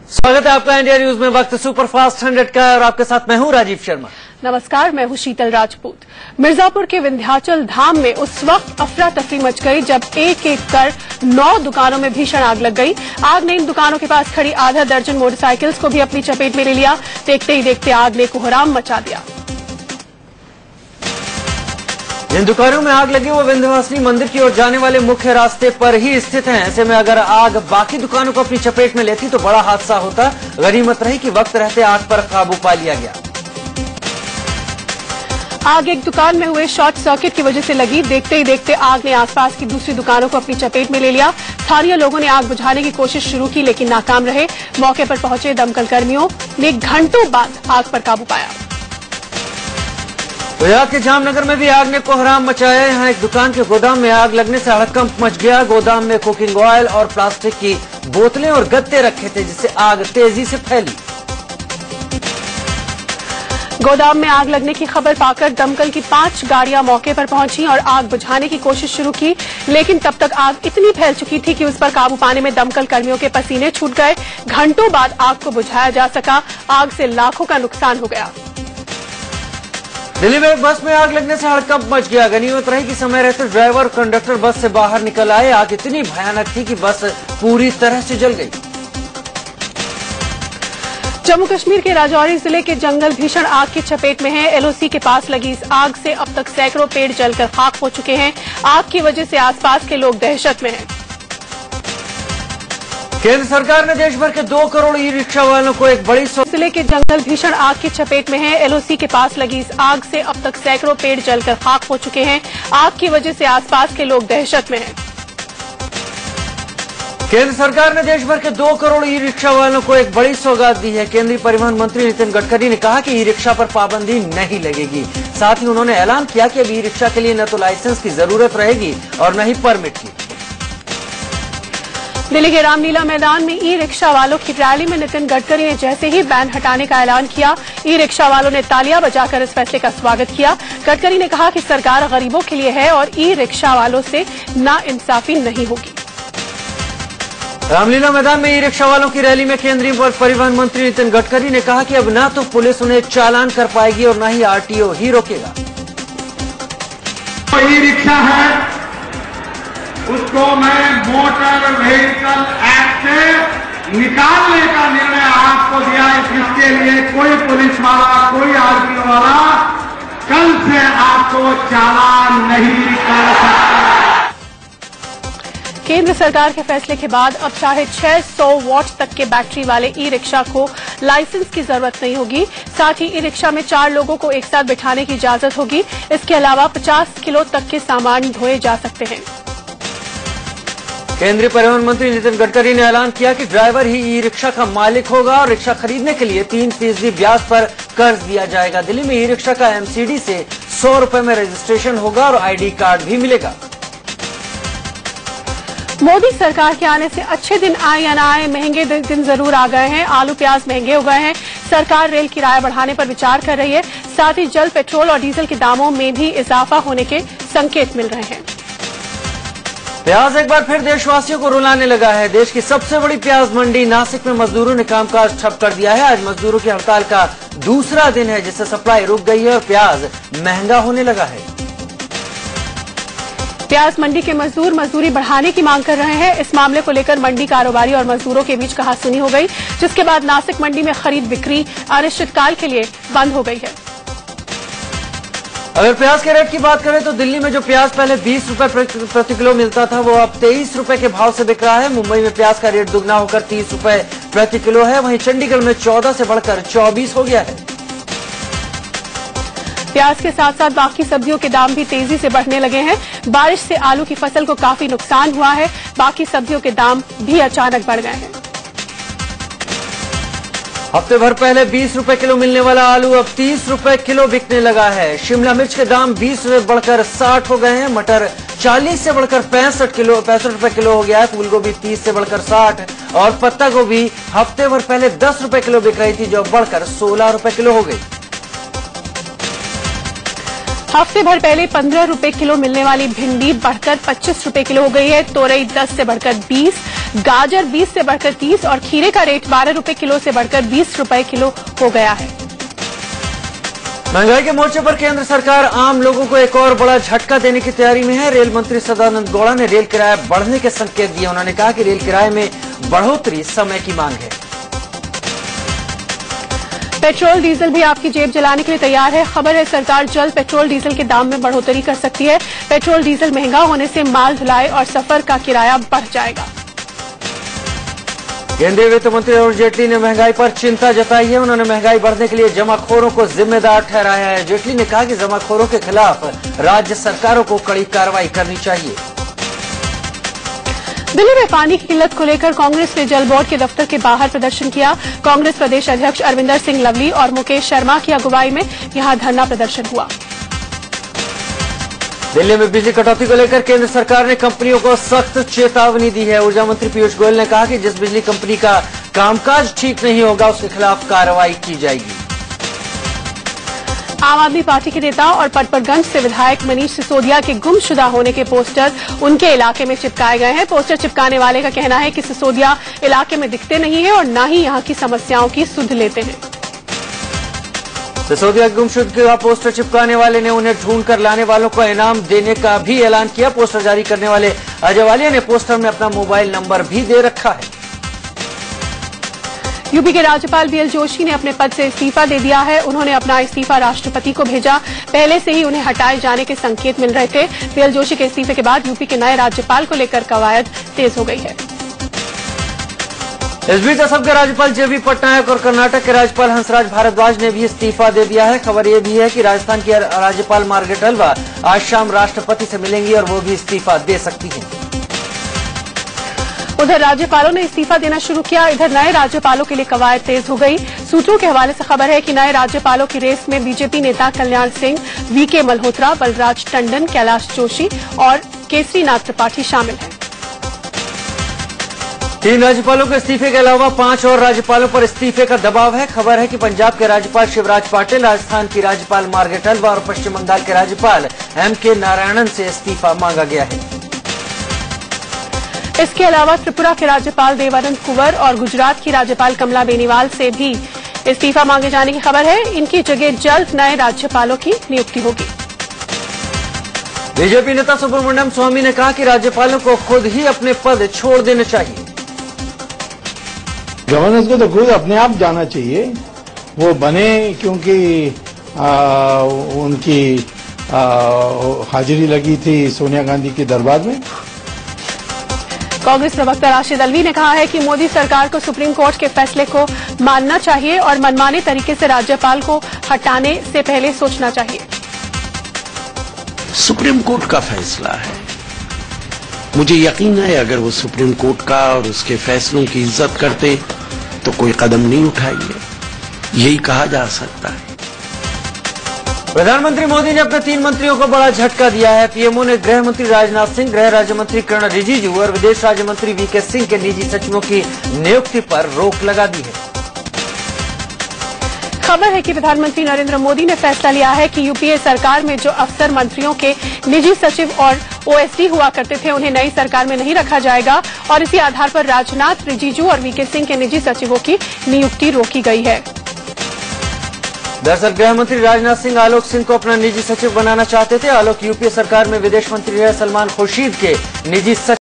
स्वागत है आपका इंडिया न्यूज में। वक्त सुपरफास्ट 100 का और आपके साथ मैं हूं राजीव शर्मा। नमस्कार, मैं हूं शीतल राजपूत। मिर्जापुर के विंध्याचल धाम में उस वक्त अफरा तफरी मच गई जब एक एक कर 9 दुकानों में भीषण आग लग गई। आग ने इन दुकानों के पास खड़ी आधा दर्जन मोटरसाइकिल्स को भी अपनी चपेट में ले लिया। देखते ही देखते आग ने कोहराम मचा दिया। जिन दुकानों में आग लगी वो विंध्यवासिनी मंदिर की ओर जाने वाले मुख्य रास्ते पर ही स्थित हैं। ऐसे में अगर आग बाकी दुकानों को अपनी चपेट में लेती तो बड़ा हादसा होता। गनीमत रही कि वक्त रहते आग पर काबू पा लिया गया। आग एक दुकान में हुए शॉर्ट सर्किट की वजह से लगी। देखते ही देखते आग ने आसपास की दूसरी दुकानों को अपनी चपेट में ले लिया। स्थानीय लोगों ने आग बुझाने की कोशिश शुरू की लेकिन नाकाम रहे। मौके पर पहुंचे दमकल कर्मियों ने घंटों बाद आग पर काबू पाया। गुजरात के जामनगर में भी आग ने कोहराम मचाया। यहाँ एक दुकान के गोदाम में आग लगने से हड़कंप मच गया। गोदाम में कुकिंग ऑयल और प्लास्टिक की बोतलें और गत्ते रखे थे जिससे आग तेजी से फैली। गोदाम में आग लगने की खबर पाकर दमकल की 5 गाड़ियां मौके पर पहुंची और आग बुझाने की कोशिश शुरू की लेकिन तब तक आग इतनी फैल चुकी थी कि उस पर काबू पाने में दमकल कर्मियों के पसीने छूट गए। घंटों बाद आग को बुझाया जा सका। आग से लाखों का नुकसान हो गया। दिल्ली में एक बस में आग लगने से हड़कंप मच गया। गनीमत रही कि समय रहते ड्राइवर और कंडक्टर बस से बाहर निकल आए। आग इतनी भयानक थी कि बस पूरी तरह से जल गई। जम्मू कश्मीर के राजौरी जिले के जंगल भीषण आग की चपेट में है। एलओसी के पास लगी इस आग से अब तक सैकड़ों पेड़ जलकर खाक हो चुके हैं। आग की वजह से आसपास के लोग दहशत में हैं। केंद्र सरकार ने देश भर के 2 करोड़ ई रिक्शा वालों को एक बड़ी जिले के जंगल भीषण आग की चपेट में है। एलओसी के पास लगी इस आग से अब तक सैकड़ों पेड़ जलकर खाक हो चुके हैं। आग की वजह से आसपास के लोग दहशत में हैं। केंद्र सरकार ने देश भर के 2 करोड़ ई रिक्शा वालों को एक बड़ी सौगात दी है। केंद्रीय परिवहन मंत्री नितिन गडकरी ने कहा कि ई रिक्शा पर पाबंदी नहीं लगेगी। साथ ही उन्होंने ऐलान किया कि अब ई रिक्शा के लिए न तो लाइसेंस की जरूरत रहेगी और न ही परमिट की। दिल्ली के रामलीला मैदान में ई रिक्शा वालों की रैली में नितिन गडकरी ने जैसे ही बैन हटाने का ऐलान किया, ई रिक्शा वालों ने तालियां बजाकर इस फैसले का स्वागत किया। गडकरी ने कहा कि सरकार गरीबों के लिए है और ई रिक्शा वालों से नाइंसाफी नहीं होगी। रामलीला मैदान में ई रिक्शा वालों की रैली में केंद्रीय परिवहन मंत्री नितिन गडकरी ने कहा कि अब न तो पुलिस उन्हें चालान कर पाएगी और न ही आरटीओ ही रोकेगा। ई रिक्शा है उसको मैं मोटर व्हीकल एक्ट से निकालने का निर्णय आपको दिया है। इसके लिए कोई पुलिस वाला कोई आरटीओ वाला कल से आपको चालान नहीं कर सकता। केंद्र सरकार के फैसले के बाद अब 650 वॉट तक के बैटरी वाले ई रिक्शा को लाइसेंस की जरूरत नहीं होगी। साथ ही ई रिक्शा में 4 लोगों को एक साथ बिठाने की इजाजत होगी। इसके अलावा 50 किलो तक के सामान ढोए जा सकते हैं। केंद्रीय परिवहन मंत्री नितिन गडकरी ने ऐलान किया कि ड्राइवर ही ई रिक्शा का मालिक होगा और रिक्शा खरीदने के लिए 3% ब्याज पर कर्ज दिया जाएगा। दिल्ली में ई रिक्शा का एमसीडी से 100 रुपए में रजिस्ट्रेशन होगा और आईडी कार्ड भी मिलेगा। मोदी सरकार के आने से अच्छे दिन आए या ना आए, महंगे दिन जरूर आ गए हैं। आलू प्याज महंगे हो गए हैं। सरकार रेल किराया बढ़ाने पर विचार कर रही है। साथ ही जल, पेट्रोल और डीजल के दामों में भी इजाफा होने के संकेत मिल रहे हैं। प्याज एक बार फिर देशवासियों को रुलाने लगा है। देश की सबसे बड़ी प्याज मंडी नासिक में मजदूरों ने कामकाज ठप कर दिया है। आज मजदूरों की हड़ताल का दूसरा दिन है जिससे सप्लाई रुक गई है और प्याज महंगा होने लगा है। प्याज मंडी के मजदूर मजदूरी बढ़ाने की मांग कर रहे हैं। इस मामले को लेकर मंडी कारोबारी और मजदूरों के बीच कहासुनी हो गई जिसके बाद नासिक मंडी में खरीद बिक्री अनिश्चितकाल के लिए बंद हो गई है। अगर प्याज के रेट की बात करें तो दिल्ली में जो प्याज पहले 20 रुपए प्रति किलो मिलता था वो अब 23 रुपए के भाव से बिक रहा है। मुंबई में प्याज का रेट दुगना होकर 30 रुपए प्रति किलो है। वहीं चंडीगढ़ में 14 से बढ़कर 24 हो गया है। प्याज के साथ साथ बाकी सब्जियों के दाम भी तेजी से बढ़ने लगे हैं। बारिश से आलू की फसल को काफी नुकसान हुआ है। बाकी सब्जियों के दाम भी अचानक बढ़ गए हैं। हफ्ते भर पहले 20 रुपए किलो मिलने वाला आलू अब 30 रुपए किलो बिकने लगा है। शिमला मिर्च के दाम 20 रुपए बढ़कर 60 हो गए हैं। मटर 40 से बढ़कर 65 रुपए किलो हो गया है। फूलगोभी 30 से बढ़कर 60 और पत्ता गोभी हफ्ते भर पहले 10 रुपए किलो बिक रही थी जो बढ़कर 16 रुपए किलो हो गई। हफ्ते भर पहले 15 रुपए किलो मिलने वाली भिंडी बढ़कर 25 रुपए किलो हो गई है। तोरई 10 से बढ़कर 20, गाजर 20 से बढ़कर 30 और खीरे का रेट 12 रुपए किलो से बढ़कर 20 रुपए किलो हो गया है। महंगाई के मोर्चे पर केंद्र सरकार आम लोगों को एक और बड़ा झटका देने की तैयारी में है। रेल मंत्री सदानंद गौड़ा ने रेल किराया बढ़ने के संकेत दिए। उन्होंने कहा कि रेल किराए में बढ़ोतरी समय की मांग है। पेट्रोल डीजल भी आपकी जेब जलाने के लिए तैयार है। खबर है सरकार जल्द पेट्रोल डीजल के दाम में बढ़ोतरी कर सकती है। पेट्रोल डीजल महंगा होने से माल ढुलाई और सफर का किराया बढ़ जाएगा। केंद्रीय वित्त मंत्री अरुण जेटली ने महंगाई पर चिंता जताई है। उन्होंने महंगाई बढ़ने के लिए जमाखोरों को जिम्मेदार ठहराया है। जेटली ने कहा कि जमाखोरों के खिलाफ राज्य सरकारों को कड़ी कार्रवाई करनी चाहिए। दिल्ली में पानी की किल्लत को लेकर कांग्रेस ने जल बोर्ड के दफ्तर के बाहर प्रदर्शन किया। कांग्रेस प्रदेश अध्यक्ष अरविंदर सिंह लवली और मुकेश शर्मा की अगुवाई में यहां धरना प्रदर्शन हुआ। दिल्ली में बिजली कटौती को लेकर केंद्र सरकार ने कंपनियों को सख्त चेतावनी दी है। ऊर्जा मंत्री पीयूष गोयल ने कहा कि जिस बिजली कंपनी का कामकाज ठीक नहीं होगा उसके खिलाफ कार्रवाई की जाएगी। आम आदमी पार्टी के नेता और पटपरगंज से विधायक मनीष सिसोदिया के गुमशुदा होने के पोस्टर उनके इलाके में चिपकाए गए हैं। पोस्टर चिपकाने वाले का कहना है कि सिसोदिया इलाके में दिखते नहीं है और न ही यहां की समस्याओं की सुध लेते हैं। सिसोदिया गुमशुदगी का पोस्टर चिपकाने वाले ने उन्हें ढूंढ कर लाने वालों को इनाम देने का भी ऐलान किया। पोस्टर जारी करने वाले अजय वालिया ने पोस्टर में अपना मोबाइल नंबर भी दे रखा है। यूपी के राज्यपाल बीएल जोशी ने अपने पद से इस्तीफा दे दिया है। उन्होंने अपना इस्तीफा राष्ट्रपति को भेजा। पहले से ही उन्हें हटाए जाने के संकेत मिल रहे थे। बीएल जोशी के इस्तीफे के बाद यूपी के नए राज्यपाल को लेकर कवायद तेज हो गई है। इस बीच असम के राज्यपाल जेबी पटनायक और कर्नाटक के राज्यपाल हंसराज भारद्वाज ने भी इस्तीफा दे दिया है। खबर यह भी है कि राजस्थान की राज्यपाल मार्गरेट हलवा आज शाम राष्ट्रपति से मिलेंगी और वो भी इस्तीफा दे सकती हैं। उधर राज्यपालों ने इस्तीफा देना शुरू किया। इधर नए राज्यपालों के लिए कवायद तेज हो गई। सूत्रों के हवाले से खबर है कि नए राज्यपालों की रेस में बीजेपी नेता कल्याण सिंह, वीके मल्होत्रा, बलराज टंडन, कैलाश जोशी और केसरीनाथ त्रिपाठी शामिल हैं। 3 राज्यपालों के इस्तीफे के अलावा 5 और राज्यपालों पर इस्तीफे का दबाव है। खबर है कि पंजाब के राज्यपाल शिवराज पाटिल, राजस्थान की राज्यपाल मार्गरेट हलवा और पश्चिम बंगाल के राज्यपाल एम.के. नारायणन से इस्तीफा मांगा गया है। इसके अलावा त्रिपुरा के राज्यपाल देवानंद कुंवर और गुजरात की राज्यपाल कमला बेनीवाल से भी इस्तीफा मांगे जाने की खबर है। इनकी जगह जल्द नए राज्यपालों की नियुक्ति होगी। बीजेपी नेता सुब्रमण्यम स्वामी ने कहा कि राज्यपालों को खुद ही अपने पद छोड़ देने चाहिए। गवर्नेंस को तो खुद अपने आप जाना चाहिए। वो बने क्योंकि उनकी हाजिरी लगी थी सोनिया गांधी के दरबार में। कांग्रेस प्रवक्ता राशिद अल्वी ने कहा है कि मोदी सरकार को सुप्रीम कोर्ट के फैसले को मानना चाहिए और मनमाने तरीके से राज्यपाल को हटाने से पहले सोचना चाहिए। सुप्रीम कोर्ट का फैसला है। मुझे यकीन है अगर वो सुप्रीम कोर्ट का और उसके फैसलों की इज्जत करते तो कोई कदम नहीं उठाएंगे। यही कहा जा सकता है। प्रधानमंत्री मोदी ने अपने 3 मंत्रियों को बड़ा झटका दिया है। पीएमओ ने गृह मंत्री राजनाथ सिंह, गृह राज्य मंत्री किरण रिजिजू और विदेश राज्य मंत्री वीके सिंह के निजी सचिवों की नियुक्ति पर रोक लगा दी है। खबर है कि प्रधानमंत्री नरेंद्र मोदी ने फैसला लिया है कि यूपीए सरकार में जो अफसर मंत्रियों के निजी सचिव और ओएसडी हुआ करते थे उन्हें नई सरकार में नहीं रखा जाएगा और इसी आधार पर राजनाथ, रिजिजू और वीके सिंह के निजी सचिवों की नियुक्ति रोकी गई है। दरअसल गृह मंत्री राजनाथ सिंह आलोक सिंह को अपना निजी सचिव बनाना चाहते थे। आलोक यूपीए सरकार में विदेश मंत्री रहे सलमान खुर्शीद के निजी सचिव